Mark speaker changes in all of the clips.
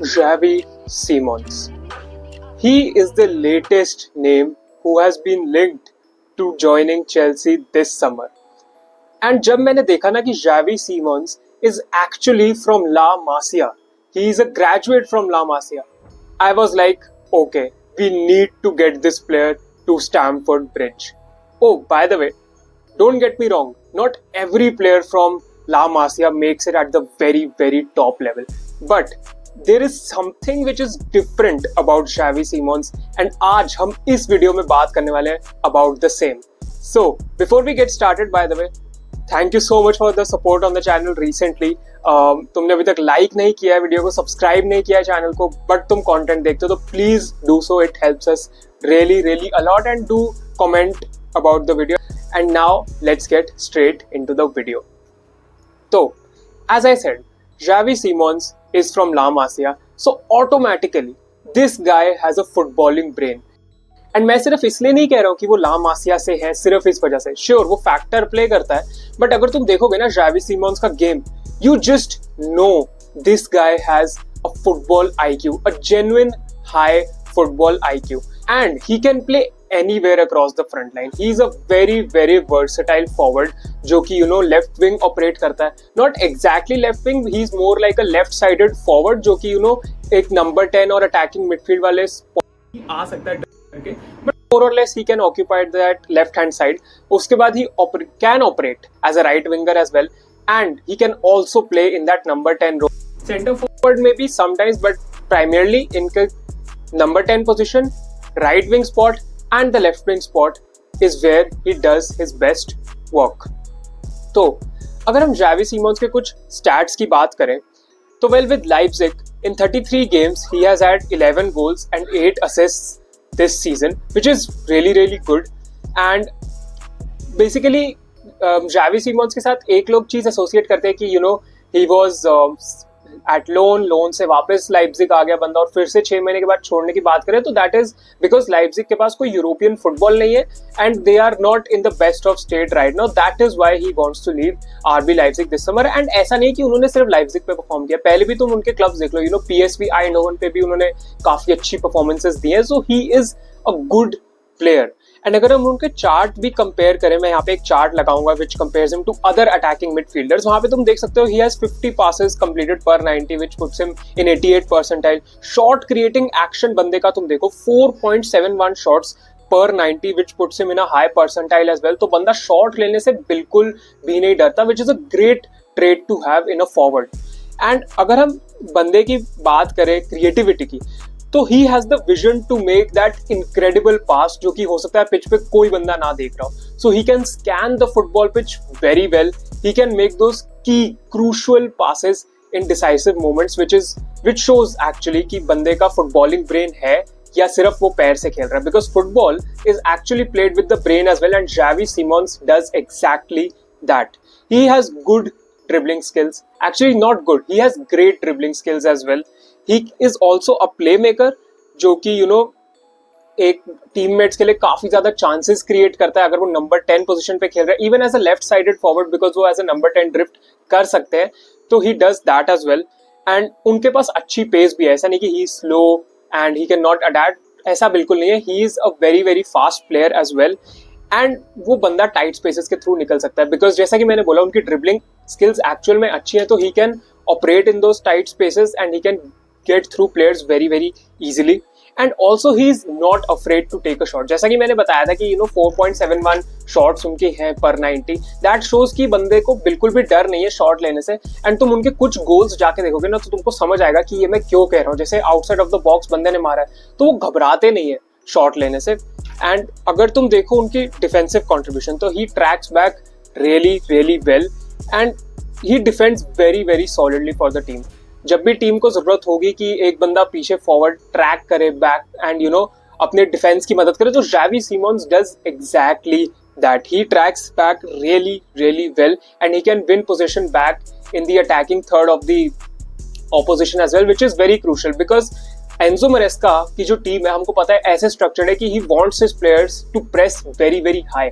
Speaker 1: Xavi Simons. He is the latest name who has been linked to joining Chelsea this summer. And जब मैंने देखा ना कि Xavi Simons is actually from La Masia, he is a graduate from La Masia, I was like, okay, we need to get this player to Stamford Bridge. Oh, by the way, don't get me wrong, not every player from La Masia makes it at the very, very top level. But there is something which is different about Xavi Simons, and आज हम इस video में बात करने वाले हैं about the same. So, before we get started, by the way, thank you so much for the support on the channel recently. तुमने अभी तक लाइक नहीं किया है वीडियो को, सब्सक्राइब नहीं किया है चैनल को, बट तुम कंटेंट देखते हो तो please do so. It helps us really really a lot, and do comment about the video. And now let's get straight into the video. So, as I said, Xavi Simons is from La Masia, so automatically this guy has a footballing brain. And मैं सिर्फ इसलिए नहीं कह रहा हूँ कि वो ला मासिया से है सिर्फ इस वजह से. श्योर वो फैक्टर प्ले करता है, बट अगर तुम देखोगे ना Xavi Simons का game, you just know this guy has a football IQ, a genuine high football IQ, and he can play anywhere across the front line. He is a very very versatile forward जो कि left wing operate करता है. Not exactly left wing, he is more like a left sided forward जो कि एक number 10 और attacking midfield वाले आ सकता है करके, but more or less he can occupy that left hand side. उसके बाद he can operate as a right winger as well, and he can also play in that number 10 role. Center forward maybe sometimes, but primarily in number 10 position, right wing spot and the left wing spot is where he does his best work. तो अगर हम Xavi Simons के कुछ stats की बात करें तो with Leipzig in 33 games he has had 11 goals and 8 assists this season, which is really really good. And basically Xavi Simons के साथ एक लोग चीज एसोसिएट करते हैं कि he was at लोन से वापस लाइप्जिग आ गया बंदा और फिर से 6 महीने के बाद छोड़ने की बात करें तो दैट इज बिकॉज लाइप्जिग के पास कोई यूरोपियन फुटबॉल नहीं है and they are not in the best of state right now. That is why he wants to leave RB Leipzig this summer. एंड ऐसा नहीं कि उन्होंने सिर्फ लाइप्जिग पे परफॉर्म किया, पहले भी तुम उनके क्लब्स देख लो, PSV Eindhoven पे भी उन्होंने काफी अच्छी परफॉर्मेंसेस दी है. So he is a good player. And अगर हम उनके चार्ट भी कंपेयर करें, मैं यहाँ पे एक चार्ट लगाऊंगा which compares him to other attacking midfielders. वहां पे तुम देख सकते हो he has 50 passes completed per 90 which puts him in 88th percentile. Shot creating action बंदे का तुम देखो 4.71 shots per 90 which puts him in a high percentile as well. तो बंदा शॉट लेने से बिल्कुल भी नहीं डरता, which is a great trait to have in a forward. And अगर हम बंदे की बात करें क्रिएटिविटी की, तो he has the vision to make that incredible pass जो कि हो सकता है पिच पे कोई बंदा ना देख रहा हो. So he can scan the football pitch very well. He can make those key crucial passes in decisive moments which shows actually कि बंदे का फुटबॉलिंग ब्रेन है या सिर्फ वो पैर से खेल रहा है. Because football is actually played with the brain as well, and Xavi Simons does exactly that. He has good dribbling skills. Actually not good, he has great dribbling skills as well. He is also a playmaker जो कि एक teammates के लिए काफी ज्यादा chances create करता है अगर वो नंबर 10 पोजीशन पे खेल रहा है, even as a left sided forward, because वो एज अ नंबर 10 ड्रिफ्ट कर सकते हैं. तो he does that as well. And उनके पास अच्छी पेस भी है, ऐसा नहीं कि he slow and he can not adapt, ऐसा बिल्कुल नहीं है. He is a very very fast player as well. And वो बंदा टाइट स्पेसेस के थ्रू निकल सकता है बिकॉज जैसा कि मैंने बोला उनकी ड्रिबलिंग स्किल्स एक्चुअल में अच्छी है. तो he can operate in those tight spaces and he can get through players very very easily. And also he is not afraid to take a shot. जैसा कि मैंने बताया था कि 4.71 shots उनके हैं per 90. That shows कि बंदे को बिल्कुल भी डर नहीं है शॉट लेने से. एंड तुम उनके कुछ गोल्स जाके देखोगे ना तो तुमको समझ आएगा कि ये मैं क्यों कह रहा हूँ. जैसे आउटसाइड ऑफ द बॉक्स बंदे ने मारा है तो वो घबराते नहीं है शॉट लेने से. एंड अगर तुम देखो उनकी डिफेंसिव कॉन्ट्रीब्यूशन तो he tracks back really really well and he defends very very solidly for the team. जब भी टीम को जरूरत होगी कि एक बंदा पीछे फॉरवर्ड ट्रैक करे बैक एंड अपने डिफेंस की मदद करे, तो Xavi Simons does exactly that. He tracks back really really well and he can win possession back in the attacking third of the opposition as well, which is very crucial because Enzo Maresca की जो team है हमको पता है ऐसे structured है कि he wants his players to press very very high,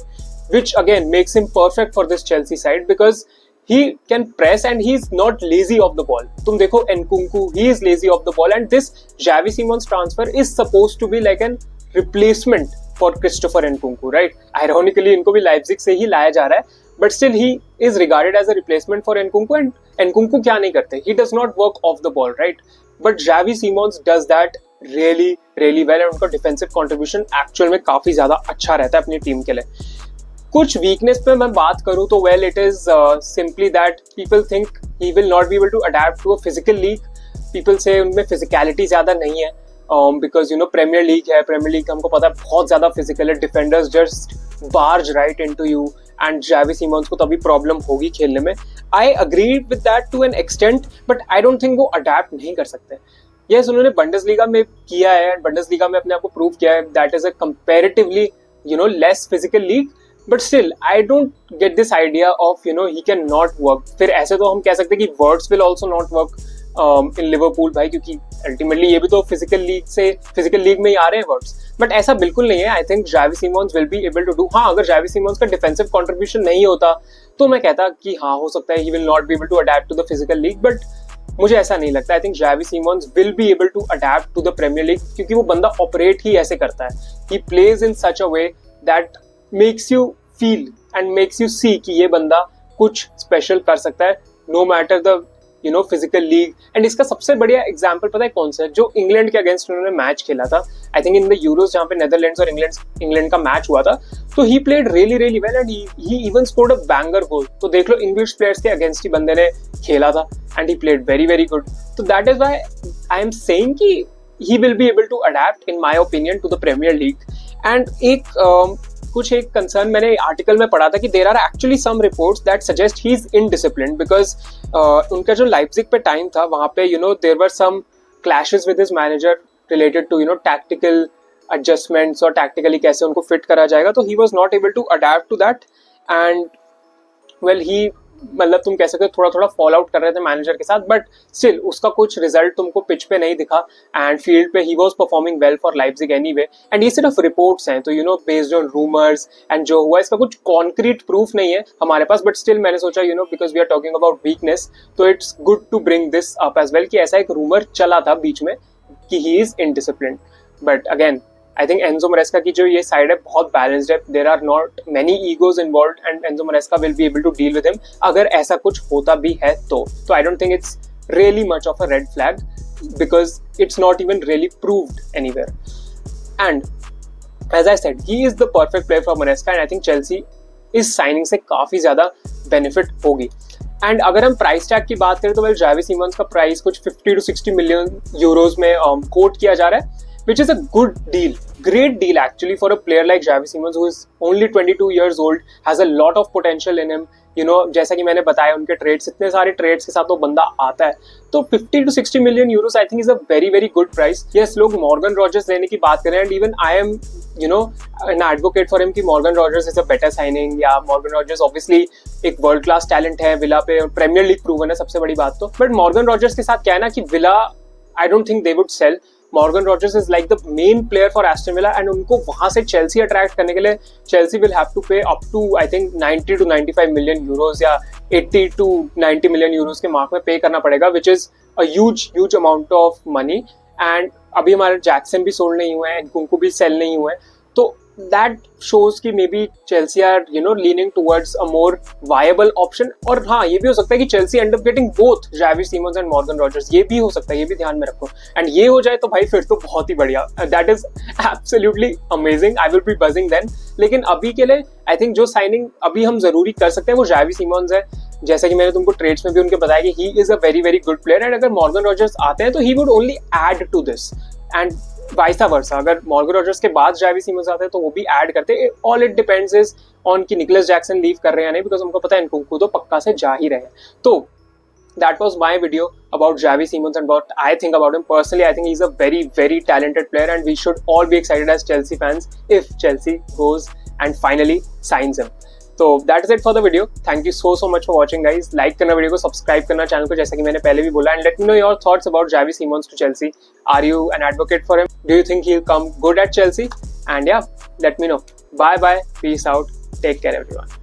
Speaker 1: which again makes him perfect for this Chelsea side because he can press and he is not lazy off the ball. तुम देखो Nkunku, he is lazy off the ball, and this Xavi Simons transfer is supposed to be like an replacement for Christopher Nkunku, right? Ironically, इनको भी Leipzig से ही लाया जा रहा है, but still he is regarded as a replacement for Nkunku, and Nkunku क्या नहीं करते? He does not work off the ball, right? But Xavi Simons does that really really well, and उनका defensive contribution actual में काफी ज्यादा अच्छा रहता है अपनी टीम के लिए. कुछ वीकनेस पे मैं बात करूं तो well it is simply that people think he will not be able to adapt to a physical league. People से उनमें फिजिकलिटी ज्यादा नहीं है because you know premier league है. प्रीमियर लीग हमको पता है बहुत ज्यादा फिजिकल है. Defenders just barge right into you, and Xavi Simons को तभी प्रॉब्लम होगी खेलने में. I agree with that to an extent, but I don't think वो अडेप्ट नहीं कर सकते. यस, उन्होंने बंडसलीगा में किया है, बंडसलीगा में अपने आप को प्रूव किया है. That is a comparatively you know less physical league, but still I don't get this idea of you know he can not work. फिर ऐसे तो हम कह सकते हैं कि words will also not work in Liverpool भाई, क्योंकि अल्टीमेटली ये भी तो फिजिकल लीग में ही आ रहे हैं वर्ड्स. बट ऐसा बिल्कुल नहीं है. I think Xavi Simons will be able to do. हाँ, अगर Xavi Simons का डिफेंसिव कॉन्ट्रीब्यूशन नहीं होता तो मैं कहता कि हाँ हो सकता है he will not be able to adapt to the physical league, but मुझे ऐसा नहीं लगता. I think Xavi Simons will be able to adapt to the premier league, क्योंकि वो बंदा ऑपरेट ही ऐसे करता है. He plays in such a way that makes you feel and makes you see कि ये बंदा कुछ स्पेशल कर सकता है no matter the you know physical league. and इसका सबसे बढ़िया एग्जांपल पता है कौन सा है? जो इंग्लैंड के अगेंस्ट उन्होंने मैच खेला था, I think in the euros, जहाँ पे नेदरलैंड्स और इंग्लैंड का मैच हुआ था. तो he played really really well and he even scored a banger goal. तो देख लो इंग्लिश प्लेयर्स के अगेंस्ट ही बंदे ने खेला था and he played very very good. तो that is why I am saying कि he will be able to adapt in my opinion to the Premier League. and कुछ एक कंसर्न मैंने आर्टिकल में पढ़ा था कि there are actually some reports that suggest he is indisciplined, because उनका जो लाइप्जिग पे टाइम था वहाँ पे you know there were some clashes with his manager related to you know tactical adjustments और टैक्टिकली कैसे उनको फिट करा जाएगा. तो he was not able to adapt to that and well he मतलब तुम कह सकते हो थोड़ा थोड़ा फॉल आउट कर रहे थे मैनेजर के साथ, बट स्टिल उसका कुछ रिजल्ट तुमको पिच पे नहीं दिखा एंड फील्ड पे he was performing well for Leipzig anyway. And ये सिर्फ रिपोर्ट्स हैं, तो you know based on rumours and जो हुआ इसका कुछ कॉन्क्रीट प्रूफ नहीं है हमारे पास, बट स्टिल मैंने सोचा you know because we are talking about weakness, तो it's good to bring this up as well कि ऐसा एक रूमर चला था बीच में कि he is indisciplined. But again I think Enzo Maresca की जो ये साइड है बहुत बैलेंस्ड है. There are not many egos involved and Enzo Maresca will be able to deal with him अगर ऐसा कुछ होता भी है तो. आई don't think it's really much of a red flag because it's not even really proved anywhere. And as I said he is the perfect player for Maresca and I think Chelsea इस signing से काफी ज्यादा benefit होगी. And अगर हम price tag की बात करें तो वेल Xavi Simons का प्राइस कुछ 50 to 60 मिलियन यूरोज में कोट किया जा रहा है, which is a good deal, great deal actually for a player like Xavi Simons who is only 22 years old, has a lot of potential in him. You know, जैसा कि मैंने बताया उनके ट्रेड्स, इतने सारे ट्रेड्स के साथ वो बंदा आता है, तो 50 to 60 million euros I think is a very very good price. Yes, लोग मॉर्गन रॉजर्स लेने की बात करें and even I am you know an advocate for him कि Morgan Rogers is a better signing, या मॉर्गन रॉजर्स ऑब्वियसली एक world class talent है, Villa पे प्रीमियर लीग प्रूवन है सबसे बड़ी बात तो. बट मॉर्गन रॉजर्स के साथ क्या है ना कि Villa I don't think they would sell. Morgan Rogers is like the main player for Aston Villa and उनको वहाँ से Chelsea अट्रैक्ट करने के लिए Chelsea will have to pay up to I think 90 to 95 million euros या 80 to 90 million euros के mark में पे करना पड़ेगा, which is a huge amount of money. and अभी हमारे जैक्सन भी सोल्ड नहीं हुए हैं, Nkunku भी सेल नहीं हुए हैं, तो that shows कि maybe Chelsea are you know leaning towards a more viable option. और हाँ, ये भी हो सकता है कि Chelsea end up getting both Xavi Simons and Morgan Rogers, ये भी हो सकता है, ये भी ध्यान में रखो. एंड ये हो जाए तो भाई फिर तो बहुत ही बढ़िया, that is absolutely amazing, I will be buzzing then. लेकिन अभी के लिए आई थिंक जो साइनिंग अभी हम जरूरी कर सकते हैं वो Xavi Simons है. जैसा कि मैंने तुमको ट्रेड्स में भी उनके बताया कि he is a very very good player and अगर मॉर्गन रॉजर्स आते हैं तो he would only add to this and vice versa. अगर मॉर्गन रॉजर्स के बाद Xavi Simons आते हैं तो वो भी ऐड करते हैं. All it depends is on कि निकोलस जैक्सन लीव कर रहे हैं या नहीं, बिकॉज हमको पता है Nkunku तो पक्का से जा ही रहे हैं. तो that was my video about Xavi Simons and what I think about him. Personally, I think he's a very, very talented player and we should all be excited as Chelsea fans if Chelsea goes and finally signs him. So that is it for the video. Thank you so much for watching guys. Like करना video को, subscribe करना channel को जैसा कि मैंने पहले भी बोला, and let me know your thoughts about Xavi Simons to Chelsea. Are you an advocate for him? Do you think he'll come good at Chelsea? And yeah, let me know. Bye bye. Peace out. Take care everyone.